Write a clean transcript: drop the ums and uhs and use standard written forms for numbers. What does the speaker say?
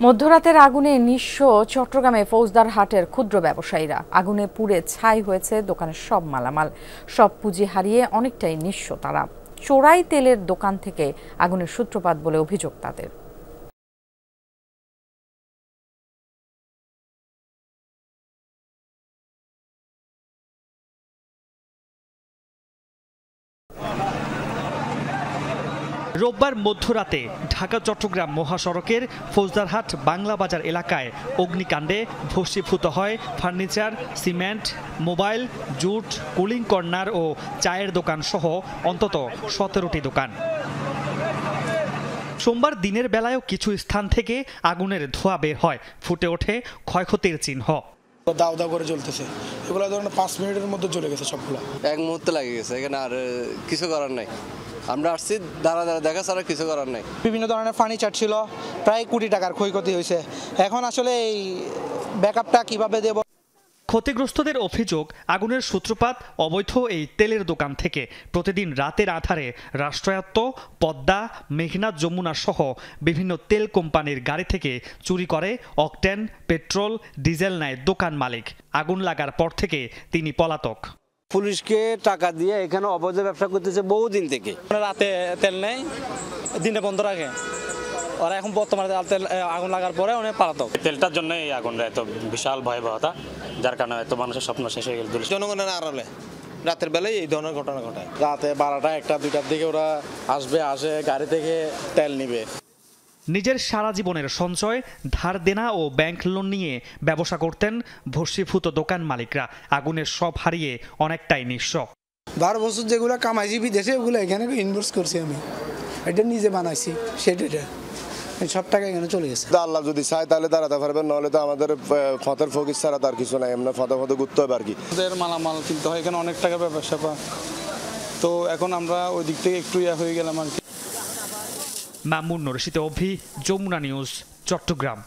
মধ্যরাতের আগুনে নিঃস্ব চট্টগ্রামে ফৌজদারহাটের ক্ষুদ্র ব্যবসায়ীরা। আগুনে পুড়ে ছাই হয়েছে দোকানের সব মালামাল। সব পুঁজি হারিয়ে অনেকটাই নিঃস্ব তারা। চোরাই তেলের দোকান থেকে আগুনের সূত্রপাত বলে অভিযোগ তাদের। রোববার মধ্যরাতে ঢাকা চট্টগ্রাম মহাসড়কের ফৌজদারহাট বাংলা বাজার এলাকায় অগ্নিকাণ্ডে ভস্মীভূত হয় furniture, cement, mobile, jute, cooling corner ও চায়ের দোকান সহ অন্তত 17টি দোকান। সোমবার দিনের বেলায়ও কিছু স্থান থেকে আগুনের ধোঁয়া বের হয়, ফুটে ওঠে ক্ষয়ক্ষতির চিহ্ন। দাও দাও করে জ্বলতেছে, এগুলো ধরনের 5 মিনিটের মধ্যে জ্বলে গেছে সবগুলো। এক মুহূর্তে লাগে গেছে, এখানে আর কিছু করার নাই। আমরা আসছি দাঁড়া দেখা ছাড়া কিছু করার নাই। বিভিন্ন ধরনের ফার্নিচার ছিল, প্রায় কোটি টাকার ক্ষয়ক্ষতি হয়েছে। এখন আসলে এই ব্যাকআপটা কিভাবে দেব? ক্ষতিগ্রস্তদের অভিযোগ, আগুনের সূত্রপাত অবৈধ এই তেলের দোকান থেকে। প্রতিদিন রাতের আধারে রাষ্ট্রায়ত্ত পদ্মা, মেঘনা, যমুনা সহ বিভিন্ন তেল কোম্পানির গাড়ি থেকে চুরি করে অকটেন, পেট্রোল, ডিজেল নেয় দোকান মালিক। আগুন লাগার পর থেকে তিনি পলাতক। পুলিশকে টাকা দিয়ে এখানে অবৈধ ব্যবসা করতেছে বহুদিন থেকে। রাতে তেল নেই, দিনে বন্ধ রাখে। ওরা এখন বর্তমানে তেল আগুন লাগার পরে অনেক পালাতক। তেলটার জন্য এই আগুনটা এত বিশাল ভয়াবহতা, যার কারণে এত মানুষের স্বপ্ন শেষ হয়ে গেল। জনগণের আড়ালে রাতের বেলায় এই ধরনের ঘটনা ঘটায়। রাতে 12টা 1টা 2টার দিকে ওরা আসে গাড়ি থেকে তেল নিবে। নিজের সারা জীবনের সঞ্চয়, ধার দেনা ও ব্যাংক লোন নিয়ে ব্যবসা করতেন ভস্মীভূত দোকান মালিকরা। আগুনের সব হারিয়ে অনেকটাই নিঃস্ব। 12 বছর যেগুলো কামাইছি বিদেশে, ওগুলো এখানে ইনভেস্ট করছি আমি। এটা নিজে বানাইছি, সেটা সব টাকা এখানে চলে গেছে। আল্লাহ যদি চায় তাহলে দাঁড়াতে পারবেন, নাহলে তো আমাদের ফতের ফকির ছাড়া তার কিছু নাই। এমনি ফতে ঘুরতে হবে আর কি। ওদের মালামাল কিনতে হয়, এখানে অনেক টাকা ব্যবসা পা। তো এখন আমরা ওই দিক থেকে একটু হয়ে গেলাম আর কি। মামুন রশিদ অভি, যমুনা নিউজ, চট্টগ্রাম।